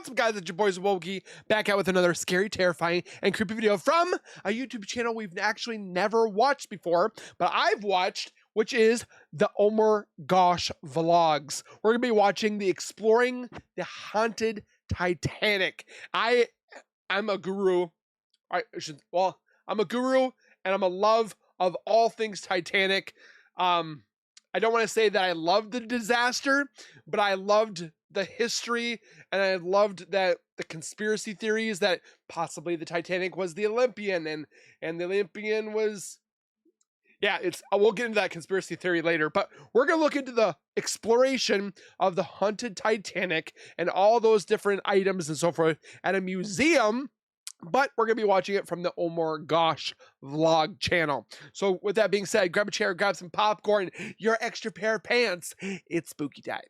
What's up, guys? It's your boy Zowoki, back out with another scary, terrifying, and creepy video from a YouTube channel we've actually never watched before, but I've watched, which is the Omar Gosh vlogs. We're going to be watching the Exploring the Haunted Titanic. I'm a guru. I'm a guru, and I'm a love of all things Titanic. I don't want to say that I loved the disaster, but I loved the history, and I loved that the conspiracy theories that possibly the Titanic was the Olympian, and the Olympian was, we'll get into that conspiracy theory later, but we're going to look into the exploration of the haunted Titanic and all those different items and so forth at a museum. But we're going to be watching it from the Omar Gosh vlog channel. So with that being said, grab a chair, grab some popcorn, your extra pair of pants. It's spooky time.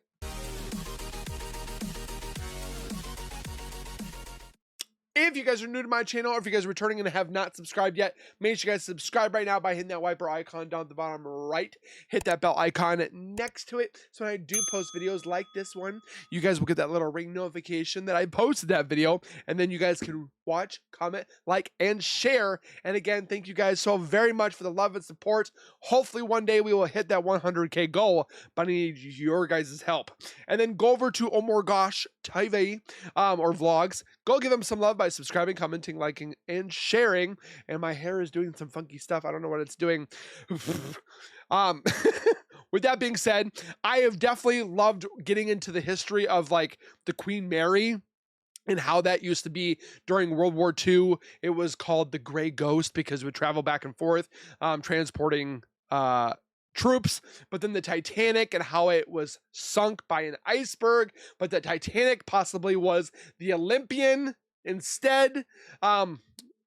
If you guys are new to my channel, or if you guys are returning and have not subscribed yet, make sure you guys subscribe right now by hitting that wiper icon down at the bottom right. Hit that bell icon next to it, so when I do post videos like this one, you guys will get that little ring notification that I posted that video, and then you guys can watch, comment, like, and share. And again, thank you guys so very much for the love and support. Hopefully one day we will hit that 100K goal, but I need your guys' help. And then go over to Omar Gosh TV or vlogs. Go give them some love by subscribing, commenting, liking, and sharing. And my hair is doing some funky stuff. I don't know what it's doing. With that being said, I have definitely loved getting into the history of like the Queen Mary and how that used to be during World War II. It was called the Gray Ghost because it would travel back and forth, transporting troops. But then the Titanic and how it was sunk by an iceberg, but the Titanic possibly was the Olympian instead. We'll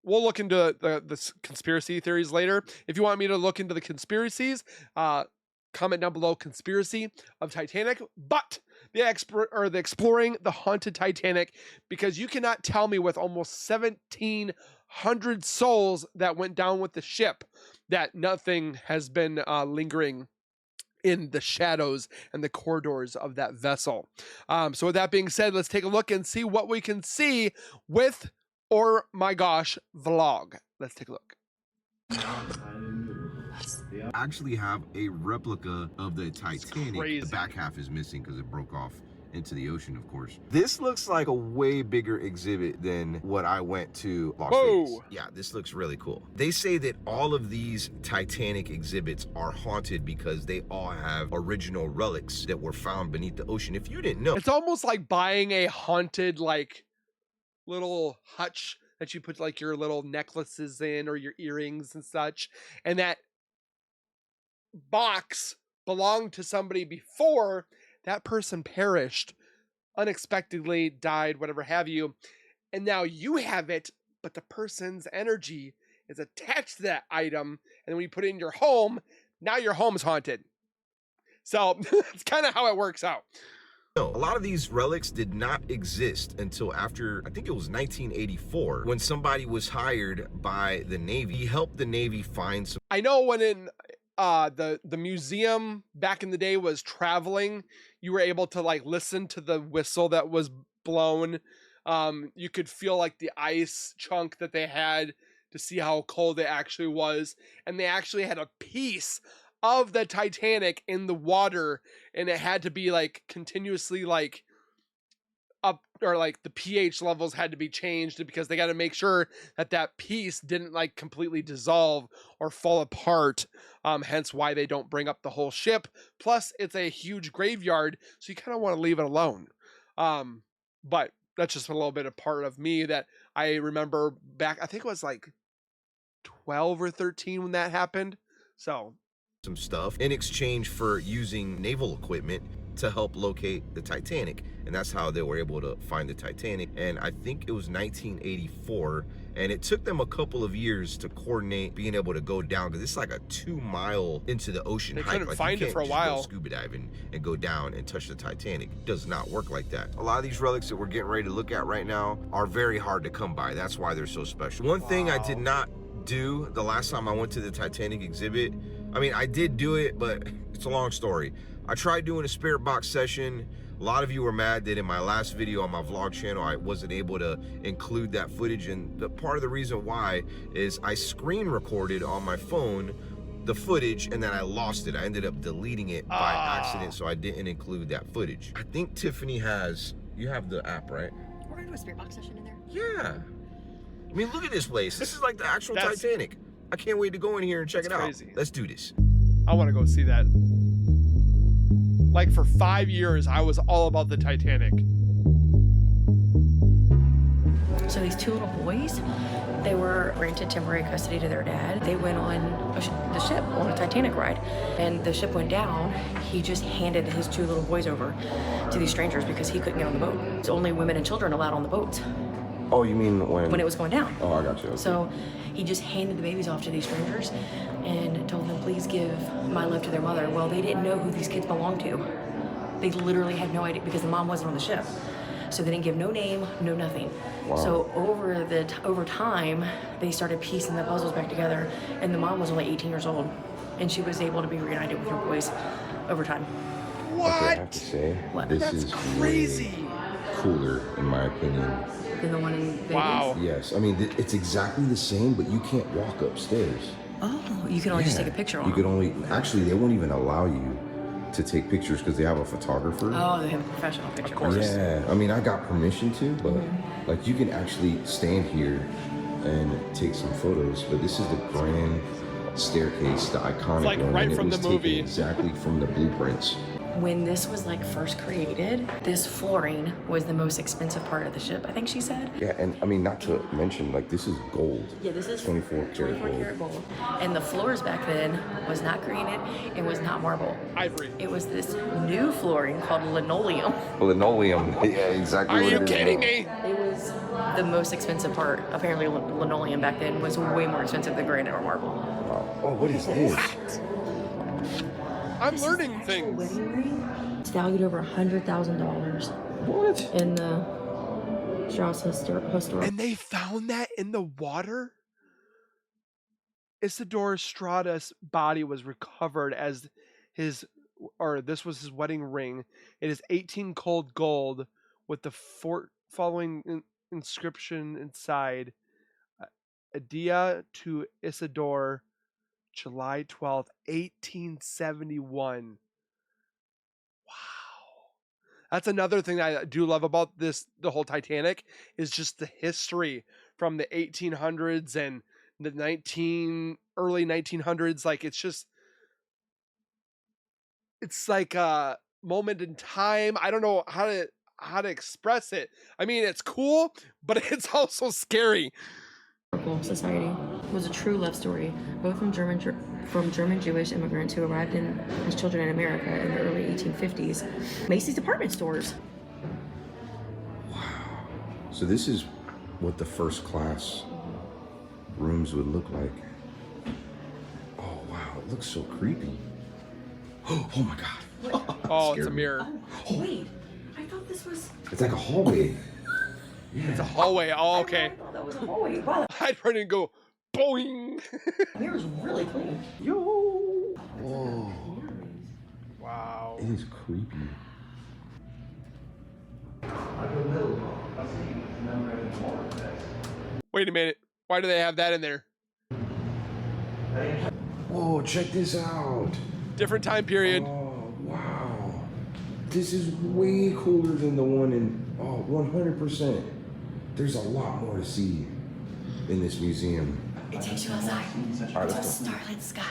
look into the conspiracy theories later. If you want me to look into the conspiracies, comment down below conspiracy of Titanic, but the exploring the haunted Titanic, because you cannot tell me with almost 1,700 souls that went down with the ship that nothing has been lingering in the shadows and the corridors of that vessel. So with that being said, let's take a look and see what we can see with Or My Gosh vlog. Let's take a look. I actually have a replica of the Titanic. The back half is missing because it broke off into the ocean, of course. This looks like a way bigger exhibit than what I went to Las Vegas. Yeah, this looks really cool. They say that all of these Titanic exhibits are haunted because they all have original relics that were found beneath the ocean. If you didn't know, it's almost like buying a haunted like little hutch that you put like your little necklaces in or your earrings and such, and that box belonged to somebody before that person perished, unexpectedly died, whatever have you, and now you have it, but the person's energy is attached to that item, and when you put it in your home, now your home is haunted. So it's kind of how it works out. No, a lot of these relics did not exist until after, I think it was 1984, when somebody was hired by the Navy. He helped the Navy find some. I know when in the museum back in the day was traveling, you were able to like listen to the whistle that was blown. You could feel like the ice chunk that they had to see how cold it actually was, and they actually had a piece of the Titanic in the water, and it had to be like continuously like up, or like the pH levels had to be changed because they got to make sure that that piece didn't like completely dissolve or fall apart. Hence why they don't bring up the whole ship. Plus it's a huge graveyard, so you kind of want to leave it alone. But that's just a little bit of part of me that I remember back, I think it was like 12 or 13 when that happened. So some stuff in exchange for using naval equipment to help locate the Titanic, and that's how they were able to find the Titanic. And I think it was 1984, and it took them a couple of years to coordinate being able to go down, because it's like a 2-mile into the ocean hike. Couldn't find it for a while. Scuba diving and go down and touch the Titanic. It does not work like that. A lot of these relics that we're getting ready to look at right now are very hard to come by. That's why they're so special. One thing I did not do the last time I went to the Titanic exhibit, I mean, I did do it, but it's a long story. I tried doing a spirit box session A lot of you were mad that in my last video on my vlog channel, I wasn't able to include that footage. And part of the reason why is I screen recorded on my phone the footage and then I lost it. I ended up deleting it by accident, so I didn't include that footage. I think Tiffany has, you have the app, right? We're gonna do a spirit box session in there. Yeah. I mean, look at this place. This is like the actual Titanic. I can't wait to go in here and check it out. Crazy. Let's do this. I want to go see that. Like for 5 years, I was all about the Titanic. So these two little boys, they were granted temporary custody to their dad. They went on the ship on a Titanic ride, and the ship went down. He just handed his two little boys over to these strangers because he couldn't get on the boat. It's only women and children allowed on the boats. Oh, you mean when it was going down? Oh, I got you. Okay. So he just handed the babies off to these strangers and told them, please give my love to their mother. Well, they didn't know who these kids belonged to. They literally had no idea because the mom wasn't on the ship. So they didn't give no name, no nothing. Wow. So over time, they started piecing the puzzles back together, and the mom was only 18 years old, and she was able to be reunited with her boys over time. What? Okay, I have to say, this That's is crazy. Way cooler, in my opinion. Than the one in Vegas? Wow. Yes, I mean, it's exactly the same, but you can't walk upstairs. Oh, you can only just take a picture on You can only, actually, they won't even allow you to take pictures because they have a photographer. Oh, they have a professional picture. Yeah, I mean, I got permission to, but like you can actually stand here and take some photos. But this is the grand staircase, the iconic like one, right and from it was the movie. exactly from the blueprints. When this was like first created, this flooring was the most expensive part of the ship, I think she said. Yeah, and I mean, not to mention, like, this is gold. Yeah, this is 24 karat gold. And the floors back then was not granite, it was not marble. Ivory. It was this new flooring called linoleum. Linoleum, yeah, exactly. Are you kidding me? It was the most expensive part. Apparently linoleum back then was way more expensive than granite or marble. Wow. Oh, what is this? I'm learning things. Wedding ring. It's valued over $100,000. What? In the Strauss Historical. And they found that in the water? Isidore Strada's body was recovered as this was his wedding ring. It is 18 karat gold with the following inscription inside. Adia to Isidore, July 12th, 1871. Wow. That's another thing that I do love about the whole Titanic is just the history from the 1800s and the early 1900s. Like, it's like a moment in time. I don't know how to express it. I mean, it's cool, but it's also scary. Society was a true love story, both from German Jewish immigrants who arrived as children in America in the early 1850s. Macy's department stores. Wow. So this is what the first class rooms would look like. Oh wow, it looks so creepy. Oh my god. Oh, it's a mirror. Oh wait, I thought this was. It's like a hallway. Yeah. It's a hallway. Oh, okay. I thought that was a hallway. Wow. I'd run and go, boing. The mirror's really clean. Yo. Whoa. Wow. It is creepy. Wait a minute. Why do they have that in there? Whoa, check this out. Different time period. Oh, wow. This is way cooler than the one in, 100%. There's a lot more to see in this museum. It takes you outside. All right, to a let's go. starlit sky.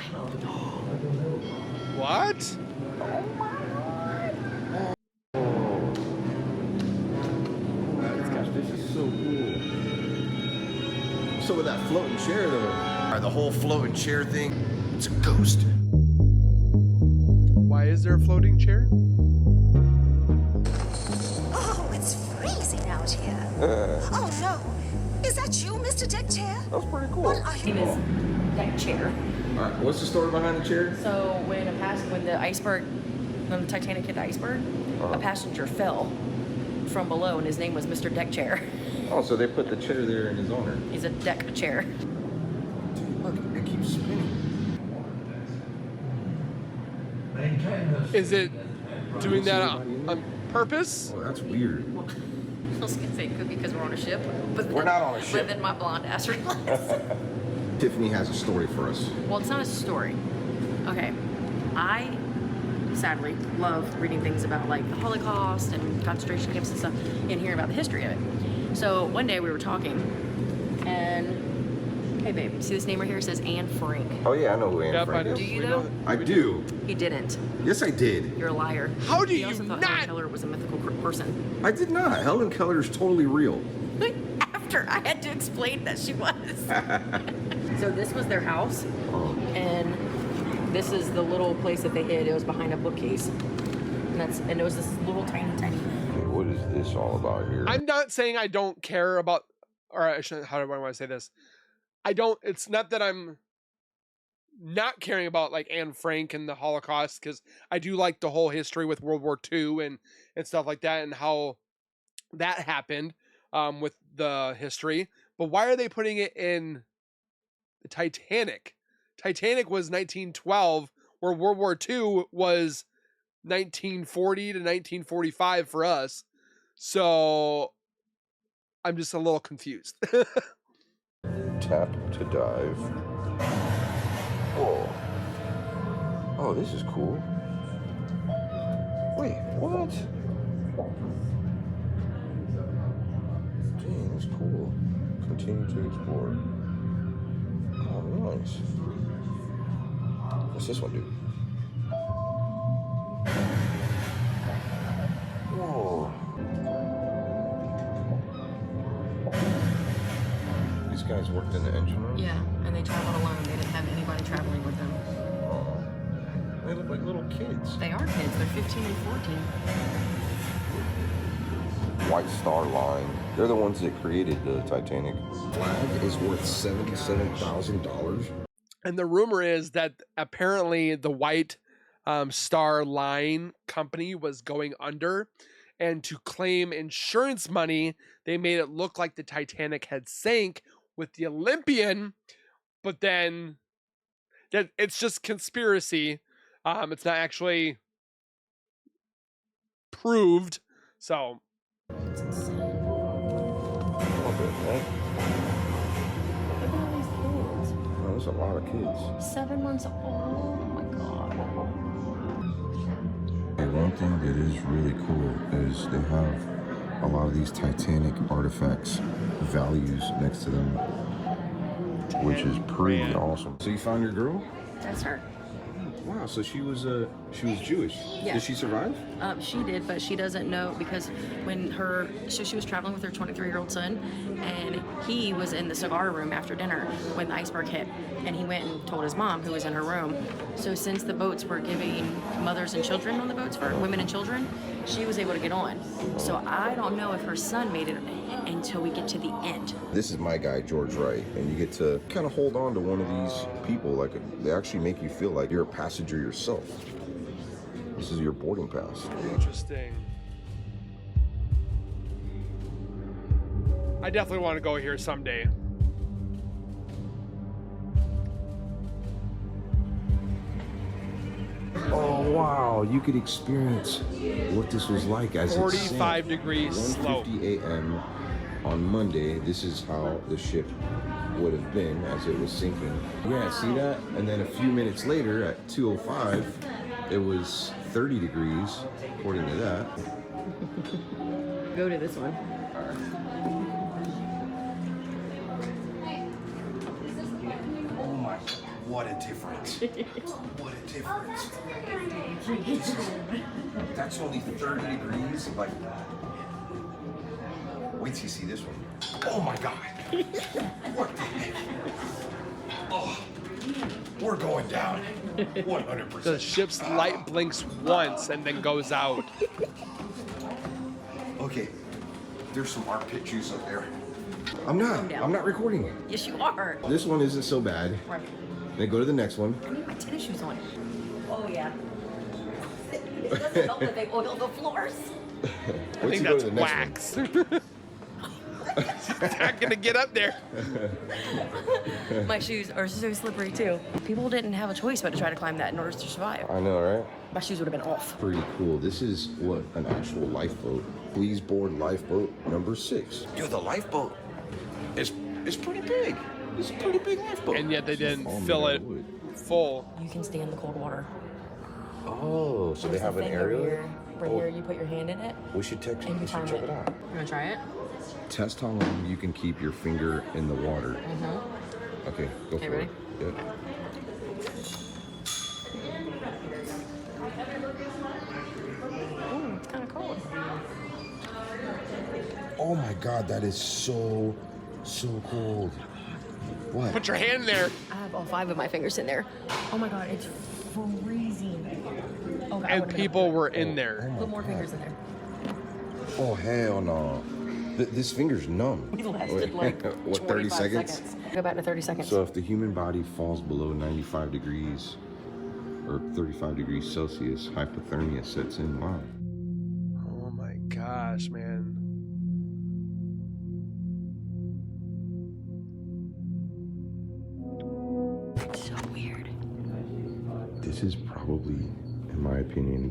What? Gosh, this is so cool. So with that floating chair though, the whole floating chair thing, it's a ghost. Why is there a floating chair? Oh, it's freezing out here. Oh no. Is that you, Mr. Deck Chair? That's pretty cool. What are His you? name is Deck Chair. All right, what's the story behind the chair? So when the Titanic hit the iceberg, a passenger fell from below, and his name was Mr. Deck Chair. Oh, so they put the chair there in his honor. He's a deck chair. Dude, look, it keeps spinning. Is it doing that on purpose. Oh, that's weird. I was gonna say it could be because we're on a ship, but We're not on a ship. But then my blonde ass realized. Tiffany has a story for us. Well, it's not a story. Okay, I sadly love reading things about like the Holocaust and concentration camps and stuff, and hearing about the history of it. So one day we were talking, and hey babe, see this name right here? It says Anne Frank. Oh yeah, I know who Anne Yep, Frank I is. Do you We know? know I do. He didn't. Yes, I did. You're a liar. How do He you also thought not? Helen Keller was a mythical person. I did not. Helen Keller is totally real. After I had to explain that she was. So this was their house, and this is the little place that they hid. It was behind a bookcase, and it was this little tiny. What is this all about here? I'm not saying I don't care about, or I shouldn't, how do I want to say this? I don't, it's not that I'm not caring about like Anne Frank and the Holocaust, because I do like the whole history with World War II and stuff like that and how that happened with the history. But why are they putting it in the Titanic? Titanic was 1912, where World War II was 1940 to 1945 for us. So I'm just a little confused. Tap to dive. Whoa. Oh, this is cool. Wait, what? Dang, that's cool. Continue to explore. Oh, nice. What's this one do? Whoa. These guys worked in the engine room? Yeah, and they traveled alone. They didn't have anybody traveling with them. Oh. They look like little kids. They are kids. They're 15 and 14. White Star Line. They're the ones that created the Titanic. Flag is worth $77,000. And the rumor is that apparently the White Star Line company was going under, and to claim insurance money, they made it look like the Titanic had sank with the Olympian, but then that it's just conspiracy. It's not actually proved. So It's insane. What the heck? Look at all these kids. Oh, there's a lot of kids. 7 months old. Oh my god. And one thing that is really cool is they have a lot of these Titanic artifacts, values next to them, which is pretty awesome. So you found your girl? That's her. Wow, so she was Jewish. Yeah. Did she survive? She did, but she doesn't know because she was traveling with her 23-year-old son, and he was in the cigar room after dinner when the iceberg hit, and he went and told his mom, who was in her room. So since the boats were giving mothers and children on the boats for women and children, she was able to get on. So I don't know if her son made it until we get to the end. This is my guy, George Wright, and you get to kind of hold on to one of these people. Like, they actually make you feel like you're a passenger yourself. This is your boarding pass. interesting. I definitely want to go here someday. Oh wow, you could experience what this was like as 45 degrees slope. 1:50 a.m. on Monday. This is how the ship would have been as it was sinking. Yeah, see that? And then a few minutes later at 2:05, it was 30 degrees, according to that. Go to this one. Oh my, what a difference. What a difference. That's only 30 degrees. Like, wait till you see this one. Oh my God. What the heck? Oh, we're going down. 100%. The ship's light blinks once and then goes out. Okay, there's some armpit juice up there. I'm not recording. Yes, you are. This one isn't so bad. Right. Then go to the next one. I need my tennis shoes on. Oh yeah. It doesn't help that they oil the floors. I think that's wax. It's not gonna get up there. My shoes are so slippery too. People didn't have a choice but to try to climb that in order to survive. I know, right? my shoes would have been off. Pretty cool. This is what, an actual lifeboat. Please board lifeboat number 6. Yo, the lifeboat is pretty big. It's a pretty big lifeboat. And yet they didn't fill it full. You can stand the cold water. Oh, so they have an area? Right here, you put your hand in it. We should check it out. You wanna try it? Test how long you can keep your finger in the water. Okay, go for ready? it. Yep. Ooh, it's kind of cold. Oh my God, that is so cold. What? Put your hand there. I have all 5 of my fingers in there. Oh my God, it's freezing. Okay, And people were in there. Put more fingers in there. Oh, hell no. This finger's numb. We lasted like what, 30 seconds? Go back to 30 seconds. So if the human body falls below 95 degrees or 35 degrees Celsius, hypothermia sets in. Wow. Oh my gosh, man. It's so weird. This is probably, in my opinion,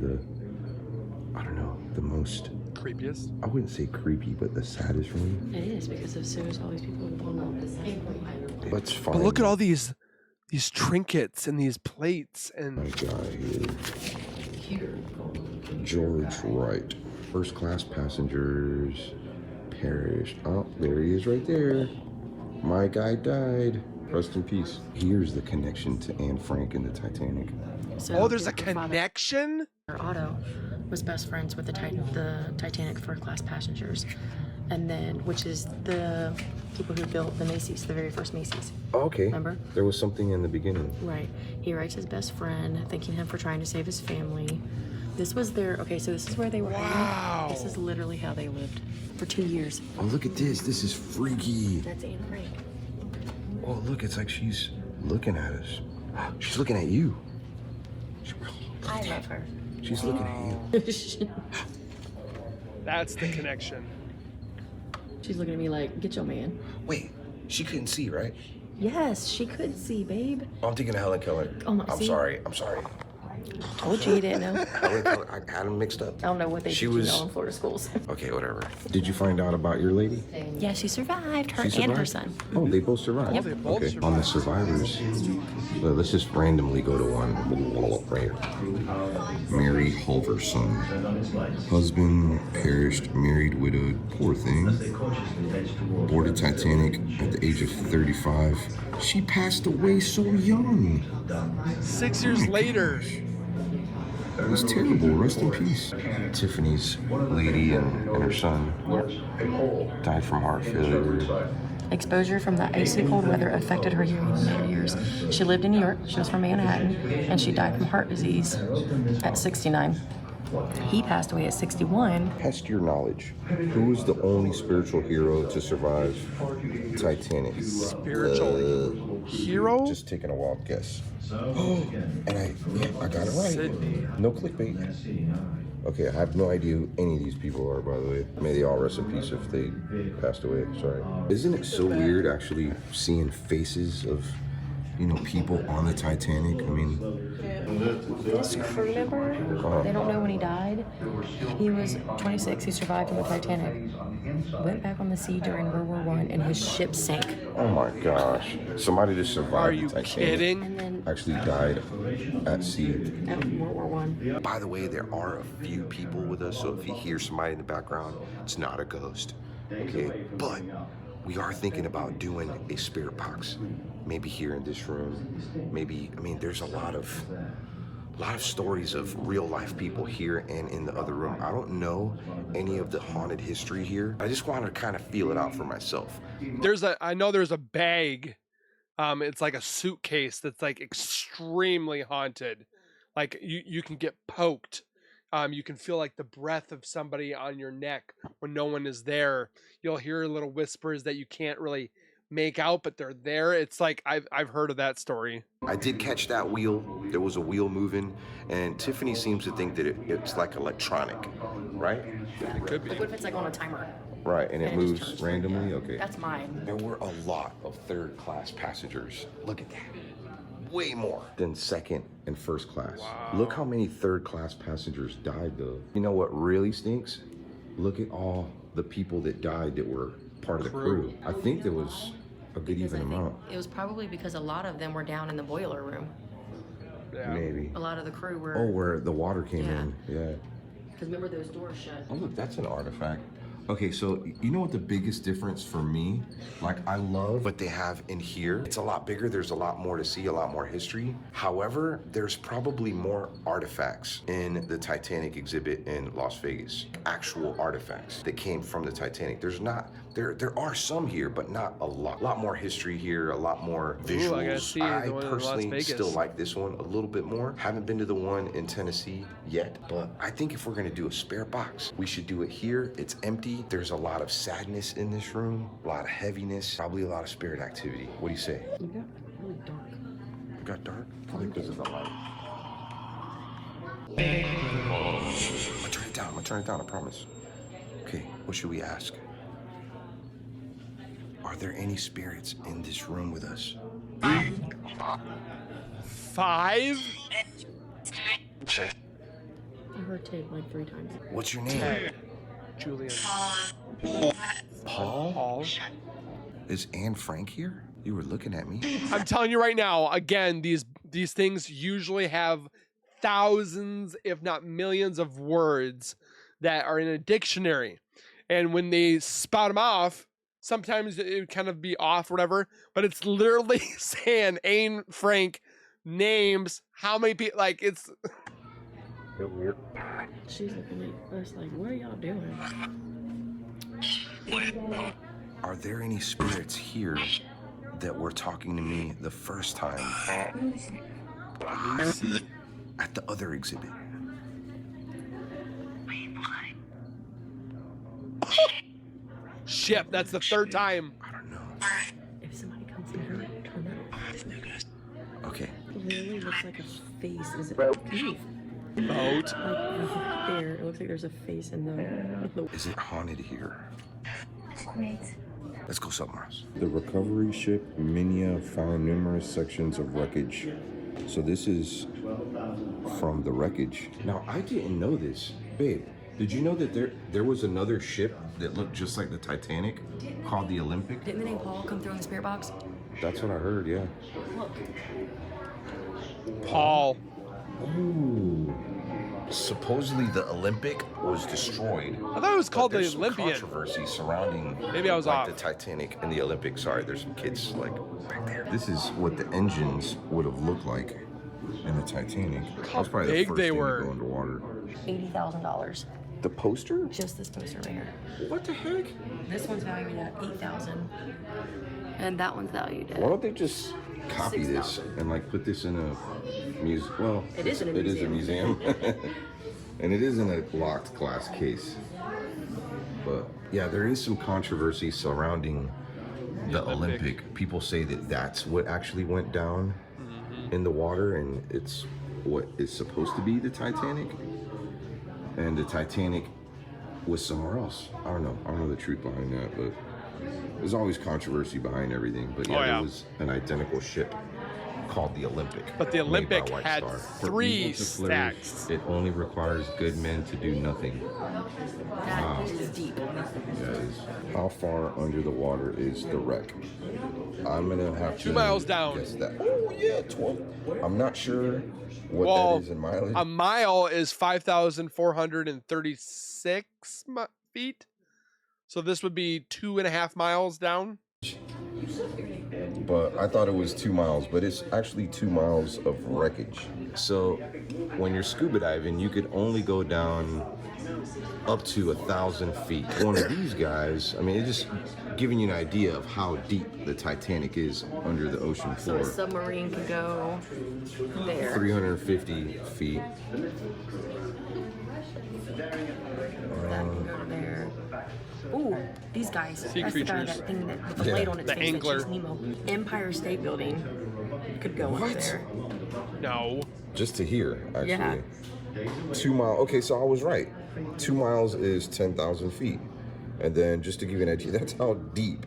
the most, Creepiest? I wouldn't say creepy, but the saddest room. It is, because as soon as all these people will know the same. Let's find. But look at all these trinkets and these plates and my guy here. George Wright. First class passengers perished. Oh, there he is right there. My guy died. Rest in peace. Here's the connection to Anne Frank and the Titanic. So oh, there's a connection? Otto was best friends with the Titanic first class passengers, and then, which is the people who built the Macy's, the very first Macy's. Okay. Remember? There was something in the beginning. Right. He writes his best friend, thanking him for trying to save his family. This was their, okay, so this is where they were. Wow. This is literally how they lived for 2 years. Oh, look at this. This is freaky. That's Anne Frank. Oh, look, it's like she's looking at us. She's looking at you. I love her. She's looking at you. That's the connection. She's looking at me like, get your man. Wait, she couldn't see, right? Yes, she could see, babe. Oh, I'm thinking of Helen Keller. Oh, my, I'm see? sorry. Told you didn't know. Helen Keller, I had them mixed up. I don't know what they She teach was- in Florida schools. Okay, whatever. Did you find out about your lady? Yeah, she survived. Her She and her survived? son. Oh, they both survived. Yep. They both Okay. survived. On the survivors, let's just randomly go to one right here. Mary Halverson. Husband perished, married, widowed. Poor thing. Boarded Titanic at the age of 35. She passed away so young. 6 years later. It was terrible. Rest in peace. Tiffany's lady and her son died from heart failure. Exposure from the icy cold weather affected her hearing in later years. She lived in New York. She was from Manhattan, and she died from heart disease at 69. He passed away at 61. Test your knowledge. Who is the only spiritual hero to survive Titanic? Spiritual hero? Just taking a wild guess. And I got it right. Sydney. No clickbait. Okay, I have no idea who any of these people are, by the way. May they all rest in peace if they passed away. Sorry. Isn't it so weird actually seeing faces of, people on the Titanic? I mean, This crew member, they don't know when he died. He was 26. He survived on the Titanic. Went back on the sea during World War I, and his ship sank. oh my gosh. Somebody just survived Are the you Titanic. kidding? And then Actually died at sea. at World War I. By the way, there are a few people with us, so if you hear somebody in the background, it's not a ghost. Okay? But we are thinking about doing a spirit box. Maybe here in this room. Maybe, there's a lot of stories of real life people here and in the other room. I don't know any of the haunted history here. I just want to kind of feel it out for myself. I know there's a bag. It's like a suitcase that's like extremely haunted. Like you can get poked. You can feel like the breath of somebody on your neck when no one is there. You'll hear little whispers that you can't really make out, but they're there. It's like I've heard of that story. I did catch that wheel. There was a wheel moving, and Tiffany seems to think that it's like electronic, right? It could be. What if it's like on a timer? Right, and it And it just moves turns randomly? Okay. That's mine. There were a lot of third-class passengers. Look at that. way more than second and first class. Wow. Look how many third class passengers died though. You know what really stinks? Look at all the people that died that were part of the crew. I think there was a good even amount. It was probably because a lot of them were down in the boiler room. Yeah. Maybe. A lot of the crew were. Oh, where the water came in. Yeah. Because remember those doors shut. Oh, look, that's an artifact. Okay, so you know what the biggest difference for me? Like, I love what they have in here. It's a lot bigger. There's a lot more to see, a lot more history. However, there's probably more artifacts in the Titanic exhibit in Las Vegas. Actual artifacts that came from the Titanic. There's not, there are some here, but not a lot. A lot more history here, a lot more visuals. Ooh, I gotta see I the one in Las personally Vegas. still like this one a little bit more. Haven't been to the one in Tennessee yet, but I think if we're gonna do a spare box, we should do it here. It's empty. There's a lot of sadness in this room, a lot of heaviness, probably a lot of spirit activity. What do you say? It got really dark. It got dark? Probably because of the light. I'm gonna turn it down, I promise. Okay, what should we ask? Are there any spirits in this room with us? 5? I heard Tig like 3 times. What's your name? Ted. Julian. Paul? Is Anne Frank here? You were looking at me. I'm telling you right now, again, these things usually have thousands, if not millions of words that are in a dictionary. And when they spout them off, sometimes it would kind of be off or whatever, but it's literally saying Anne Frank names, how many people, like it's... Weird. She's looking at us like, what are y'all doing? Are there any spirits here that were talking to me the first time at the other exhibit? Shit, that's the 3rd time. I don't know. If somebody comes in here, turn that off. Okay. It literally looks like a face. Is it? Move. Boat. Like there, it looks like there's a face in the. Is it haunted here? Great. Let's go somewhere else. The recovery ship Minia found numerous sections of wreckage. So this is from the wreckage. Now, I didn't know this. Babe, did you know that there was another ship that looked just like the Titanic called the Olympic? Didn't the name Paul come through in the spirit box? That's what I heard, yeah. Look. Paul. Ooh. Supposedly the Olympic was destroyed. I thought it was called the There's some Olympian. controversy surrounding Maybe I was like off. the Titanic and the Olympic. Sorry, there's some kids like back there. This is what the engines would have looked like in the Titanic. How That's probably big the first they thing were. to go underwater. $80,000. The poster? Just this poster right here. What the heck? This one's valued at $8,000, and that one's valued at. Why don't they just copy this 6,000. and like put this in a museum? Well, It is in a It is a museum. museum. And it is in a locked glass case. But yeah, there is some controversy surrounding the Olympic. People say that that's what actually went down in the water, and it's what is supposed to be the Titanic. And the Titanic was somewhere else. I don't know the truth behind that, but there's always controversy behind everything. But yeah, there was an identical ship called the Olympic. But the made by Olympic White had Star. 3 For evil to flourish, stacks. It only requires good men to do nothing. That is deep. Yeah, it is. How far under the water is the wreck? I'm gonna have 2 to miles down. guess that. Oh yeah, 12. I'm not sure what Well, that is in mileage. A mile is 5,436 feet. So this would be 2.5 miles down. But I thought it was 2 miles, but it's actually 2 miles of wreckage. So when you're scuba diving, you could only go down up to 1,000 feet. One of these guys, I mean, it's just giving you an idea of how deep the Titanic is under the ocean So a floor. submarine could go there. 350 feet. That can go there. Ooh, these guys. Sea That's the guy, creatures. that thing that with the blade on its The face angler. that chased Nemo. Empire State Building could go up there. No. Just to here, actually. Yeah. 2 miles. Okay, so I was right. 2 miles is 10,000 feet. And then just to give you an idea, that's how deep.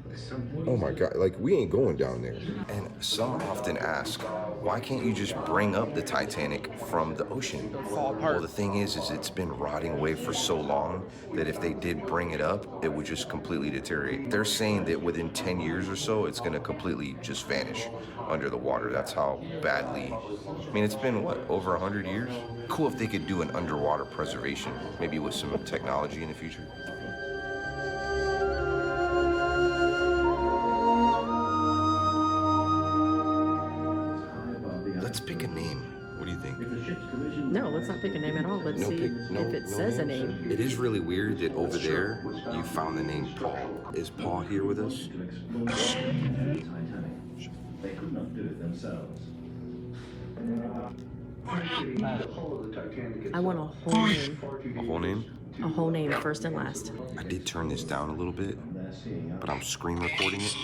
Oh my God, like we ain't going down there. And some often ask, why can't you just bring up the Titanic from the ocean? Well, the thing is it's been rotting away for so long that if they did bring it up, it would just completely deteriorate. They're saying that within 10 years or so, it's gonna completely just vanish under the water. That's how badly, I mean, it's been what, over 100 years? Cool if they could do an underwater preservation, maybe with some technology in the future. Let's pick a name. What do you think? No, let's not pick a name at all. Let's see if it says a name. It is really weird that over there you found the name Paul. Is Paul here with us? They could not do it themselves. I want a whole name. A whole name? A whole name, first and last. I did turn this down a little bit, but I'm screen recording it.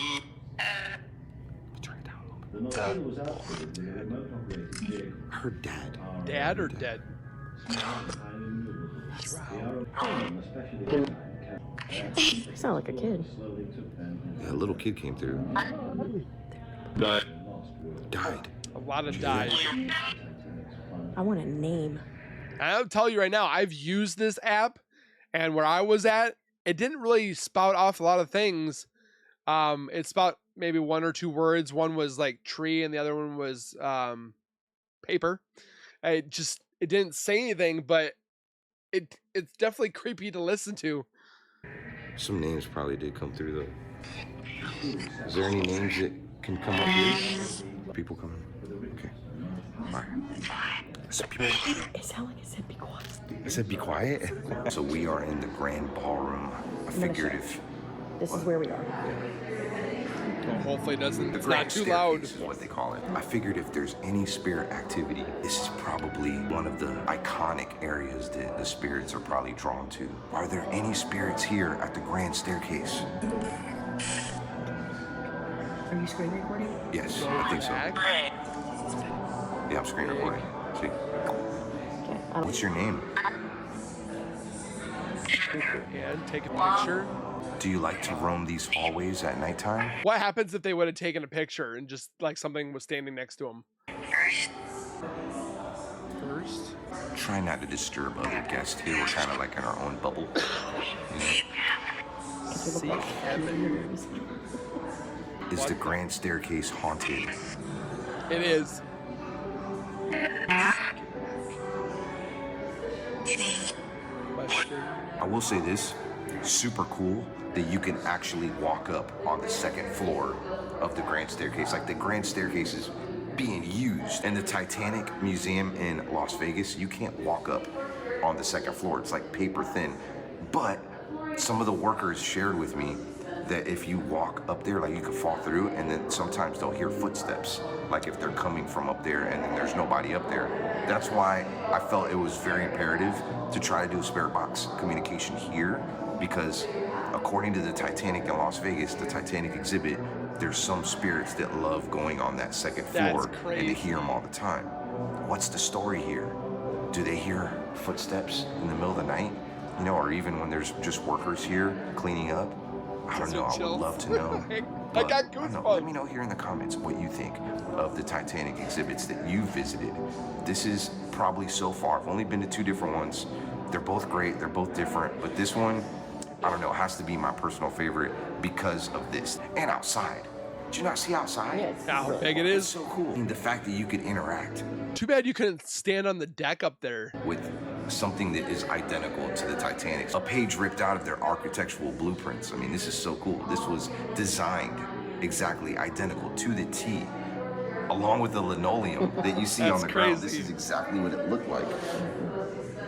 Turn it down a little bit. I heard dad. Dad or dead? You sound like a kid. Yeah, a little kid came through. Died. A lot of died. I want a name. I'll tell you right now, I've used this app, and where I was at, it didn't really spout off a lot of things. It spout maybe one or two words. One was like tree, and the other one was paper. It didn't say anything, but it's definitely creepy to listen to. Some names probably did come through though. Is there any names that can come up here? People coming? Okay. All right. It sounded like it said be quiet. I said be quiet. So we are in the grand ballroom. I figured if This is where we are. Well, hopefully it's the not grand too loud. staircase is what they call it. I figured if there's any spirit activity, this is probably one of the iconic areas that the spirits are probably drawn to. Are there any spirits here at the grand staircase? Are you screen recording? Yes, I think so. Yeah, I'm screen recording. See? Okay. What's your name? And take a picture. Do you like to roam these hallways at nighttime? What happens if they would have taken a picture and just like something was standing next to them? First? Try not to disturb other guests here. We're kind of like in our own bubble. See heaven. Is the grand staircase haunted? It is. Question. I will say this, super cool that you can actually walk up on the second floor of the grand staircase. Like the grand staircase is being used. In the Titanic Museum in Las Vegas, you can't walk up on the second floor. It's like paper thin. But some of the workers shared with me that if you walk up there, like you could fall through, and then sometimes they'll hear footsteps, like if they're coming from up there and then there's nobody up there. That's why I felt it was very imperative to try to do a spirit box communication here, because according to the Titanic in Las Vegas, the Titanic exhibit, there's some spirits that love going on that second floor and they hear them all the time. What's the story here? Do they hear footsteps in the middle of the night? You know, or even when there's just workers here cleaning up? I don't know, I would love to know. I got goosebumps. Let me know here in the comments what you think of the Titanic exhibits that you visited. This is probably so far, I've only been to 2 different ones. They're both great, they're both different, but this one, I don't know, has to be my personal favorite because of this. And outside. Did you not see outside? Yes. How big it is. It's so cool. I mean, the fact that you could interact Too bad you couldn't stand on the deck up there. with something that is identical to the Titanic. A page ripped out of their architectural blueprints. I mean, this is so cool. This was designed exactly identical to the T, along with the linoleum that you see on the ground. This is exactly what it looked like.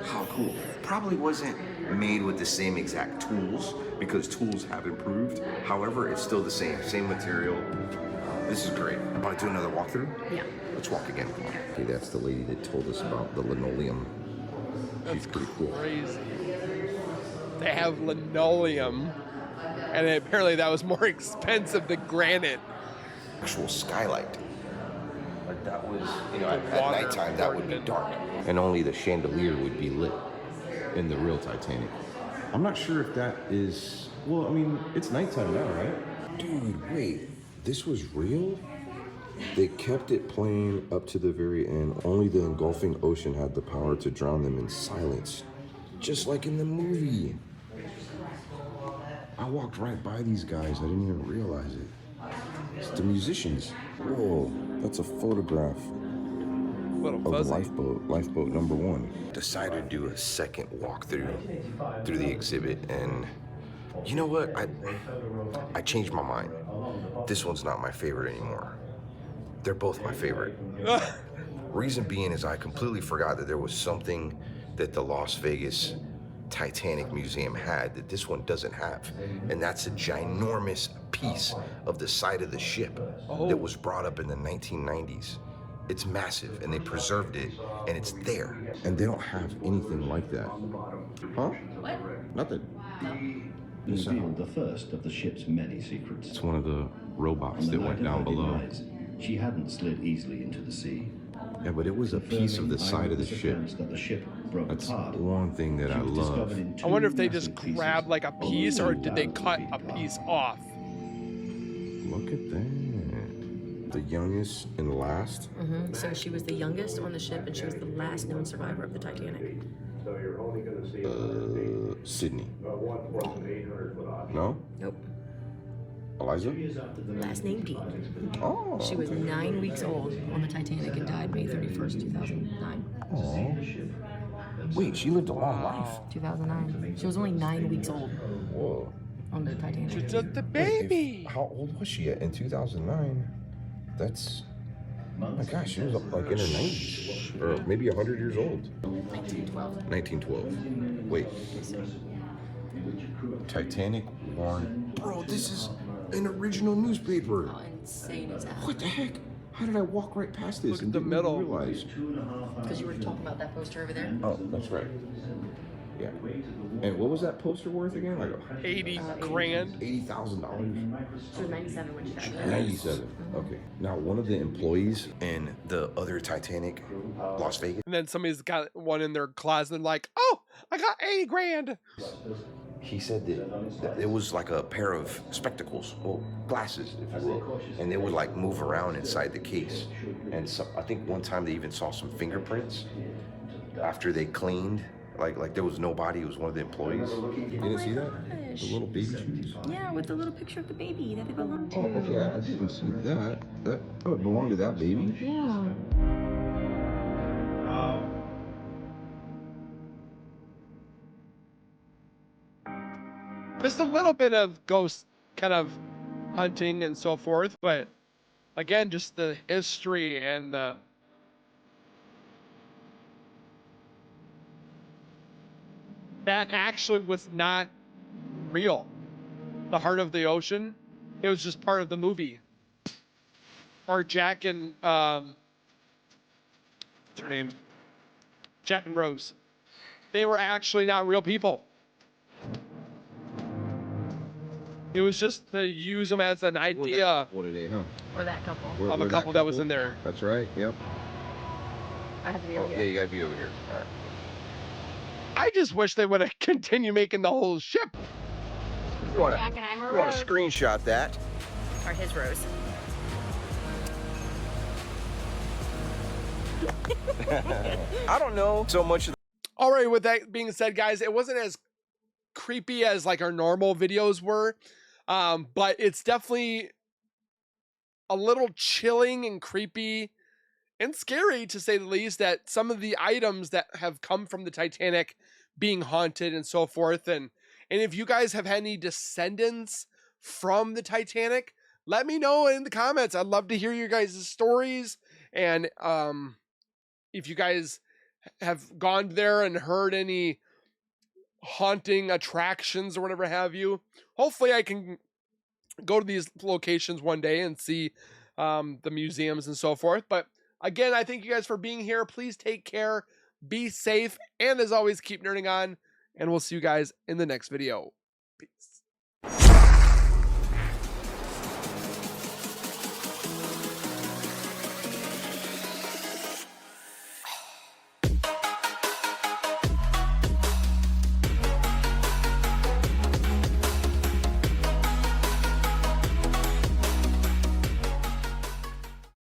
How cool. Probably wasn't made with the same exact tools because tools have improved. However, it's still the same material. This is great. Want to do another walkthrough? Yeah. Let's walk again. Okay, that's the lady that told us about the linoleum. She's pretty cool. Crazy. They have linoleum, and apparently that was more expensive than granite. Actual skylight. Like that was, you know, at water nighttime that would be ornament. dark. And only the chandelier would be lit in the real Titanic. I'm not sure if that is, well, I mean, it's nighttime now, right? Dude, wait, this was real? They kept it playing up to the very end. Only the engulfing ocean had the power to drown them in silence, just like in the movie. I walked right by these guys. I didn't even realize it. It's the musicians. Whoa, that's a photograph of the lifeboat number 1. Decided to do a second walkthrough through the exhibit, and you know what? I changed my mind. This one's not my favorite anymore. They're both my favorite. Reason being is I completely forgot that there was something that the Las Vegas Titanic Museum had that this one doesn't have. And that's a ginormous piece of the side of the ship that was brought up in the 1990s. It's massive, and they preserved it, and it's there. And they don't have anything like that. Huh? What? Nothing. Revealed the first of the ship's many secrets. It's one of the robots that went down below. She hadn't slid easily into the sea. Yeah, but it was a piece of the side of the ship. That the ship broke That's apart. one thing that I love. I wonder if they just grabbed like a piece, or did they cut a piece off? Look at that. The youngest and last. So she was the youngest on the ship, and she was the last known survivor of the Titanic. Sydney. No? Nope. Eliza? Last name Dean. Oh. She was 9 weeks old on the Titanic and died May 31st, 2009. Oh. Wait, she lived a long life. 2009. She was only 9 weeks old Whoa. on the Titanic. She's just the baby. How old was she in 2009? That's, oh my gosh, she was like in her 90s. Or maybe 100 years old. 1912. 1912. Wait. Titanic warned. Bro, this is an original newspaper. How insane is that? What the heck? How did I walk right past this Look and at the didn't middle. even realize? Because you were talking about that poster over there. Oh, that's right. Yeah. And what was that poster worth again? Like 80 grand. $80,000. She was 97 when she died. 97. Okay. Now, one of the employees in the other Titanic, Las Vegas. And then somebody's got one in their closet and like, oh, I got 80 grand. He said that it was like a pair of spectacles, well, glasses, if you will, and they would like move around inside the case. And so, I think one time they even saw some fingerprints after they cleaned. Like there was nobody. It was one of the employees. You didn't see that? The little baby shoes. Yeah, with the little picture of the baby that they belong to. Oh, okay. I didn't see that. That it belonged to that baby. Yeah. Just a little bit of ghost kind of hunting and so forth, but again, just the history and the that actually was not real. The heart of the ocean, it was just part of the movie. Or Jack and what's her name? Jack and Rose. They were actually not real people. It was just to use them as an idea What are they, huh? Or that couple. of a couple that was in there. That's right. Yep. I have to be Oh, over yeah, here. you gotta be over here. All right. I just wish they would have continued making the whole ship. You want to screenshot that? Or his rose. I don't know so much. All right, with that being said, guys, it wasn't as creepy as like our normal videos were, but it's definitely a little chilling and creepy and scary, to say the least, that some of the items that have come from the Titanic being haunted and so forth. And if you guys have had any descendants from the Titanic, let me know in the comments. I'd love to hear your guys' stories. And if you guys have gone there and heard any haunting attractions or whatever have you, hopefully I can go to these locations one day and see the museums and so forth. But again, I thank you guys for being here. Please take care, be safe, and as always, keep nerding on, and we'll see you guys in the next video. Peace.